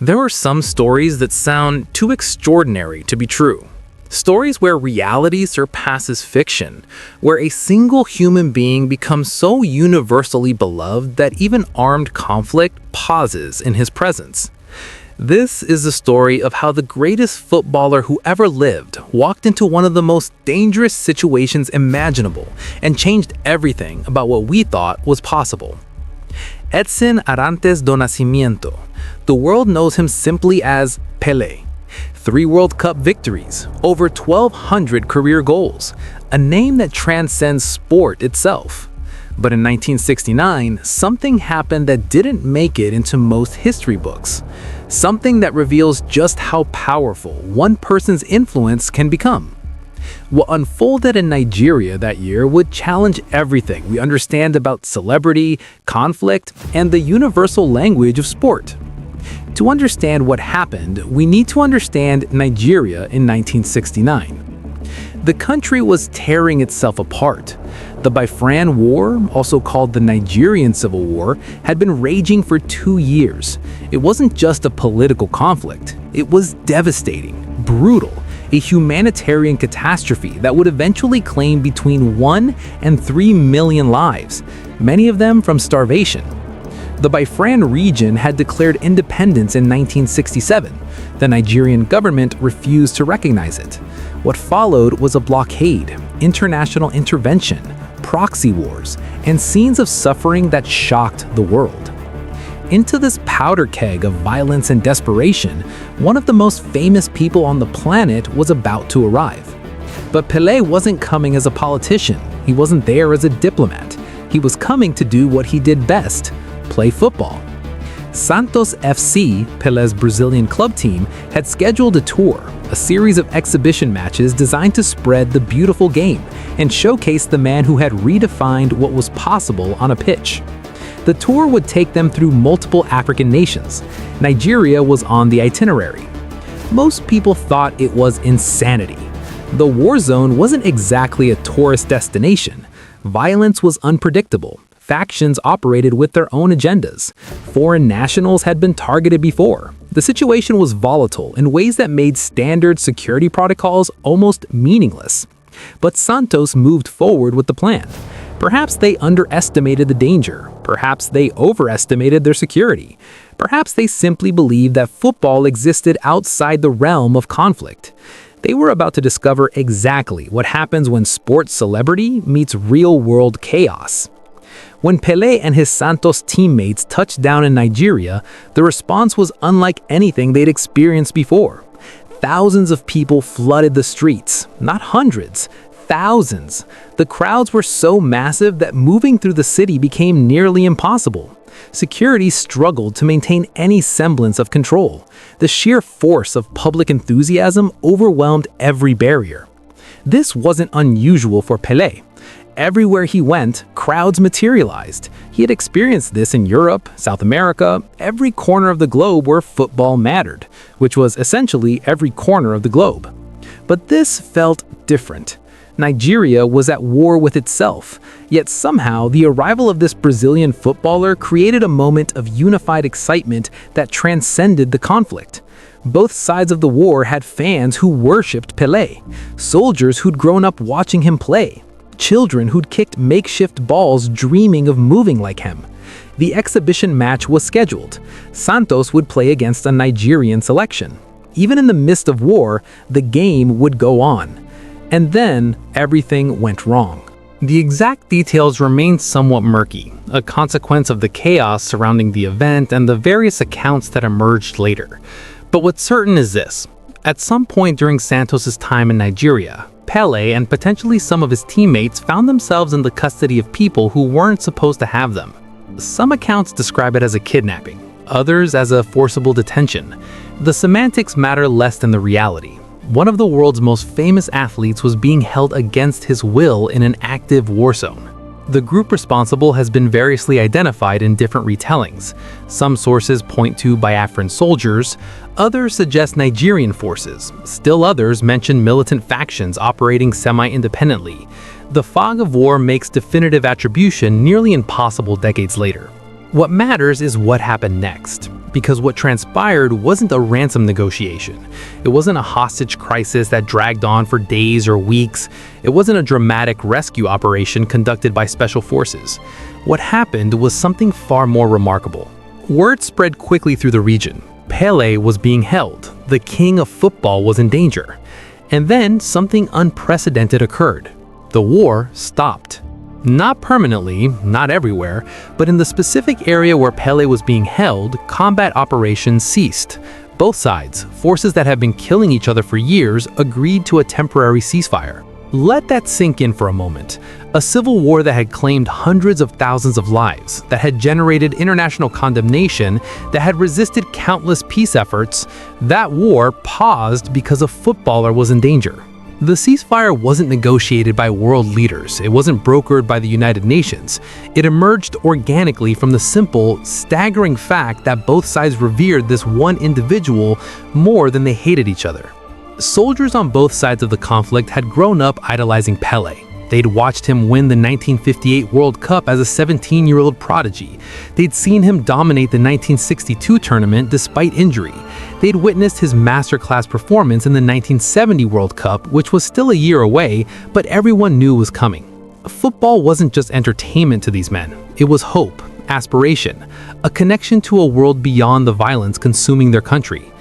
There are some stories that sound too extraordinary to be true. Stories where reality surpasses fiction, where a single human being becomes so universally beloved that even armed conflict pauses in his presence. This is the story of how the greatest footballer who ever lived walked into one of the most dangerous situations imaginable and changed everything about what we thought was possible. Edson Arantes do Nascimento. The world knows him simply as Pele. 3 World Cup victories, over 1,200 career goals, a name that transcends sport itself. But in 1969, something happened that didn't make it into most history books. Something that reveals just how powerful one person's influence can become. What unfolded in Nigeria that year would challenge everything we understand about celebrity, conflict, and the universal language of sport. To understand what happened, we need to understand Nigeria in 1969. The country was tearing itself apart. The Biafran War, also called the Nigerian Civil War, had been raging for 2 years. It wasn't just a political conflict. It was devastating, brutal, a humanitarian catastrophe that would eventually claim between 1 and 3 million lives, many of them from starvation. The Biafran region had declared independence in 1967. The Nigerian government refused to recognize it. What followed was a blockade, international intervention, proxy wars, and scenes of suffering that shocked the world. Into this powder keg of violence and desperation, one of the most famous people on the planet was about to arrive. But Pelé wasn't coming as a politician. He wasn't there as a diplomat. He was coming to do what he did best: play football. Santos FC, Pelé's Brazilian club team, had scheduled a tour, a series of exhibition matches designed to spread the beautiful game and showcase the man who had redefined what was possible on a pitch. The tour would take them through multiple African nations. Nigeria was on the itinerary. Most people thought it was insanity. The war zone wasn't exactly a tourist destination. Violence was unpredictable. Factions operated with their own agendas. Foreign nationals had been targeted before. The situation was volatile in ways that made standard security protocols almost meaningless. But Santos moved forward with the plan. Perhaps they underestimated the danger. Perhaps they overestimated their security. Perhaps they simply believed that football existed outside the realm of conflict. They were about to discover exactly what happens when sports celebrity meets real-world chaos. When Pelé and his Santos teammates touched down in Nigeria, the response was unlike anything they'd experienced before. Thousands of people flooded the streets, not hundreds, thousands. The crowds were so massive that moving through the city became nearly impossible. Security struggled to maintain any semblance of control. The sheer force of public enthusiasm overwhelmed every barrier. This wasn't unusual for Pelé. Everywhere he went, crowds materialized. He had experienced this in Europe, South America, every corner of the globe where football mattered, which was essentially every corner of the globe. But this felt different. Nigeria was at war with itself, yet somehow the arrival of this Brazilian footballer created a moment of unified excitement that transcended the conflict. Both sides of the war had fans who worshipped Pelé, soldiers who'd grown up watching him play, children who'd kicked makeshift balls dreaming of moving like him. The exhibition match was scheduled. Santos would play against a Nigerian selection. Even in the midst of war, the game would go on. And then everything went wrong. The exact details remain somewhat murky, a consequence of the chaos surrounding the event and the various accounts that emerged later. But what's certain is this: at some point during Santos' time in Nigeria, Pelé and potentially some of his teammates found themselves in the custody of people who weren't supposed to have them. Some accounts describe it as a kidnapping, others as a forcible detention. The semantics matter less than the reality. One of the world's most famous athletes was being held against his will in an active war zone. The group responsible has been variously identified in different retellings. Some sources point to Biafran soldiers, others suggest Nigerian forces, still others mention militant factions operating semi-independently. The fog of war makes definitive attribution nearly impossible decades later. What matters is what happened next. because what transpired wasn't a ransom negotiation. It wasn't a hostage crisis that dragged on for days or weeks. It wasn't a dramatic rescue operation conducted by special forces. What happened was something far more remarkable. Word spread quickly through the region. Pele was being held. The king of football was in danger. And then something unprecedented occurred. The war stopped. Not permanently, not everywhere, but in the specific area where Pele was being held, combat operations ceased. Both sides, forces that had been killing each other for years, agreed to a temporary ceasefire. Let that sink in for a moment. A civil war that had claimed hundreds of thousands of lives, that had generated international condemnation, that had resisted countless peace efforts, that war paused because a footballer was in danger. The ceasefire wasn't negotiated by world leaders. It wasn't brokered by the United Nations. It emerged organically from the simple, staggering fact that both sides revered this one individual more than they hated each other. Soldiers on both sides of the conflict had grown up idolizing Pele. They'd watched him win the 1958 World Cup as a 17-year-old prodigy. They'd seen him dominate the 1962 tournament despite injury. They'd witnessed his masterclass performance in the 1970 World Cup, which was still a year away, but everyone knew was coming. Football wasn't just entertainment to these men. It was hope, aspiration, a connection to a world beyond the violence consuming their country.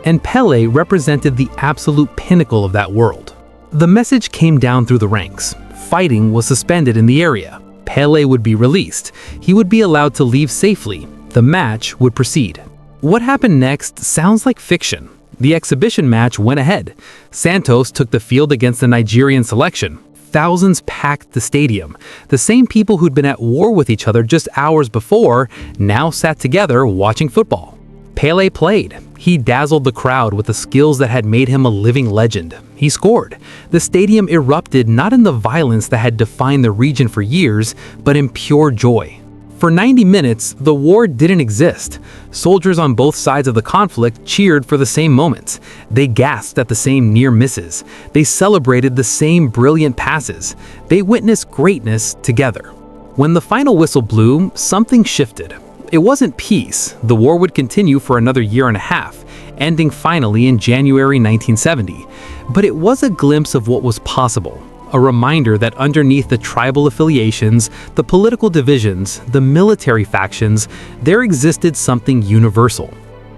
And Pele represented the absolute pinnacle of that world. The message came down through the ranks. Fighting was suspended in the area. Pele would be released. He would be allowed to leave safely. The match would proceed. What happened next sounds like fiction. The exhibition match went ahead. Santos took the field against the Nigerian selection. Thousands packed the stadium. The same people who'd been at war with each other just hours before now sat together watching football. Pele played. He dazzled the crowd with the skills that had made him a living legend. He scored. The stadium erupted not in the violence that had defined the region for years, but in pure joy. For 90 minutes, the war didn't exist. Soldiers on both sides of the conflict cheered for the same moments. They gasped at the same near misses. They celebrated the same brilliant passes. They witnessed greatness together. When the final whistle blew, something shifted. It wasn't peace. The war would continue for another year and a half, ending finally in January 1970. But it was a glimpse of what was possible, a reminder that underneath the tribal affiliations, the political divisions, the military factions, there existed something universal.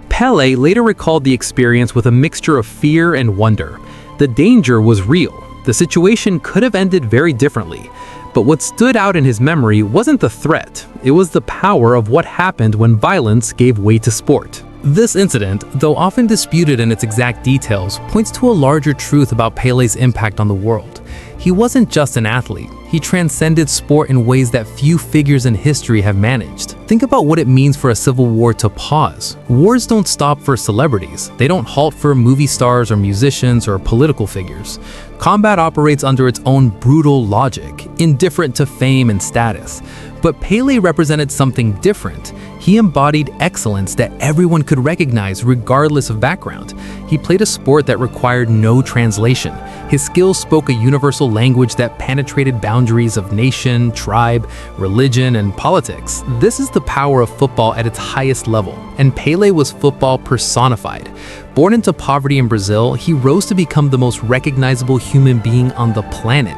Pele later recalled the experience with a mixture of fear and wonder. The danger was real. The situation could have ended very differently. But what stood out in his memory wasn't the threat, it was the power of what happened when violence gave way to sport. This incident, though often disputed in its exact details, points to a larger truth about Pele's impact on the world. He wasn't just an athlete, he transcended sport in ways that few figures in history have managed. Think about what it means for a civil war to pause. Wars don't stop for celebrities. They don't halt for movie stars or musicians or political figures. Combat operates under its own brutal logic, indifferent to fame and status. But Pele represented something different. He embodied excellence that everyone could recognize regardless of background. He played a sport that required no translation. His skills spoke a universal language that penetrated boundaries of nation, tribe, religion, and politics. This is the power of football at its highest level, and Pele was football personified. Born into poverty in Brazil, he rose to become the most recognizable human being on the planet.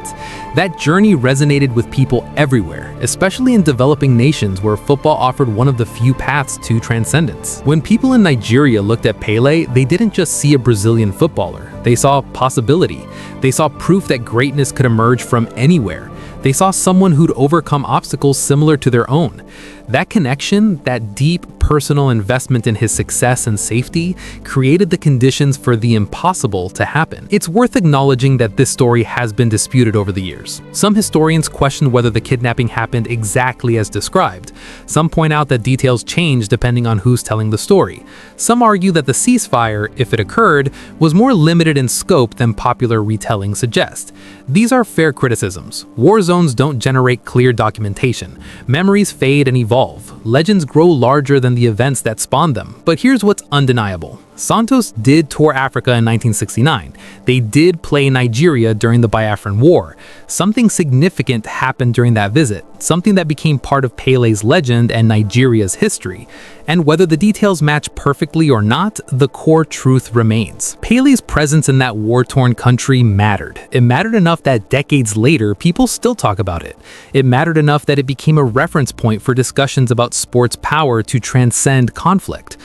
That journey resonated with people everywhere, especially in developing nations where football offered one of the few paths to transcendence. When people in Nigeria looked at Pele, they didn't just see a Brazilian footballer. They saw possibility. They saw proof that greatness could emerge from anywhere. They saw someone who'd overcome obstacles similar to their own. That connection, that deep personal investment in his success and safety, created the conditions for the impossible to happen. It's worth acknowledging that this story has been disputed over the years. Some historians question whether the kidnapping happened exactly as described. Some point out that details change depending on who's telling the story. Some argue that the ceasefire, if it occurred, was more limited in scope than popular retelling suggests. These are fair criticisms. War zones don't generate clear documentation. Memories fade and evolve. Legends grow larger than the the events that spawned them. But here's what's undeniable. Santos did tour Africa in 1969. They did play Nigeria during the Biafran War. Something significant happened during that visit, something that became part of Pele's legend and Nigeria's history. And whether the details match perfectly or not, the core truth remains. Pele's presence in that war-torn country mattered. It mattered enough that decades later, people still talk about it. It mattered enough that it became a reference point for discussions about sports power to transcend conflict.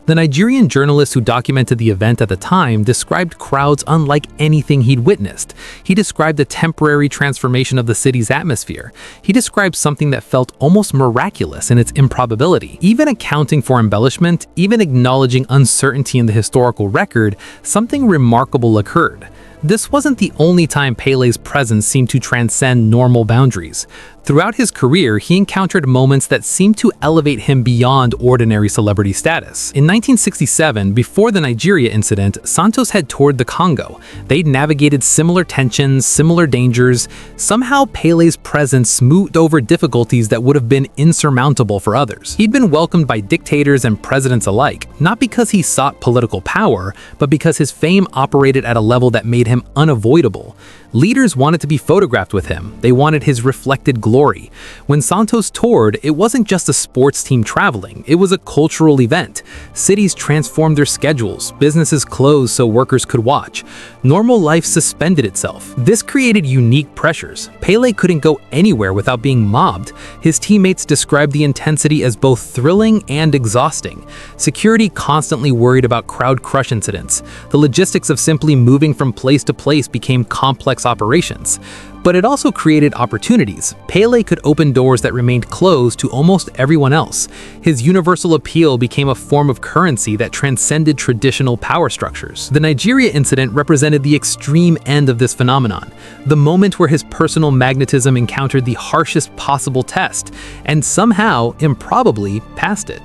The Nigerian journalist who documented the event at the time described crowds unlike anything he'd witnessed. He described a temporary transformation of the city's atmosphere. He described something that felt almost miraculous in its improbability. Even accounting for embellishment, even acknowledging uncertainty in the historical record, something remarkable occurred. This wasn't the only time Pele's presence seemed to transcend normal boundaries. Throughout his career, he encountered moments that seemed to elevate him beyond ordinary celebrity status. In 1967, before the Nigeria incident, Santos had toured the Congo. They'd navigated similar tensions, similar dangers. Somehow, Pele's presence smoothed over difficulties that would have been insurmountable for others. He'd been welcomed by dictators and presidents alike, not because he sought political power, but because his fame operated at a level that made him unavoidable. Leaders wanted to be photographed with him. They wanted his reflected glory. When Santos toured, it wasn't just a sports team traveling, it was a cultural event. Cities transformed their schedules, businesses closed so workers could watch. Normal life suspended itself. This created unique pressures. Pele couldn't go anywhere without being mobbed. His teammates described the intensity as both thrilling and exhausting. Security constantly worried about crowd crush incidents. The logistics of simply moving from place to place became complex operations. But it also created opportunities. Pele could open doors that remained closed to almost everyone else. His universal appeal became a form of currency that transcended traditional power structures. The Nigeria incident represented the extreme end of this phenomenon, the moment where his personal magnetism encountered the harshest possible test, and somehow, improbably, passed it.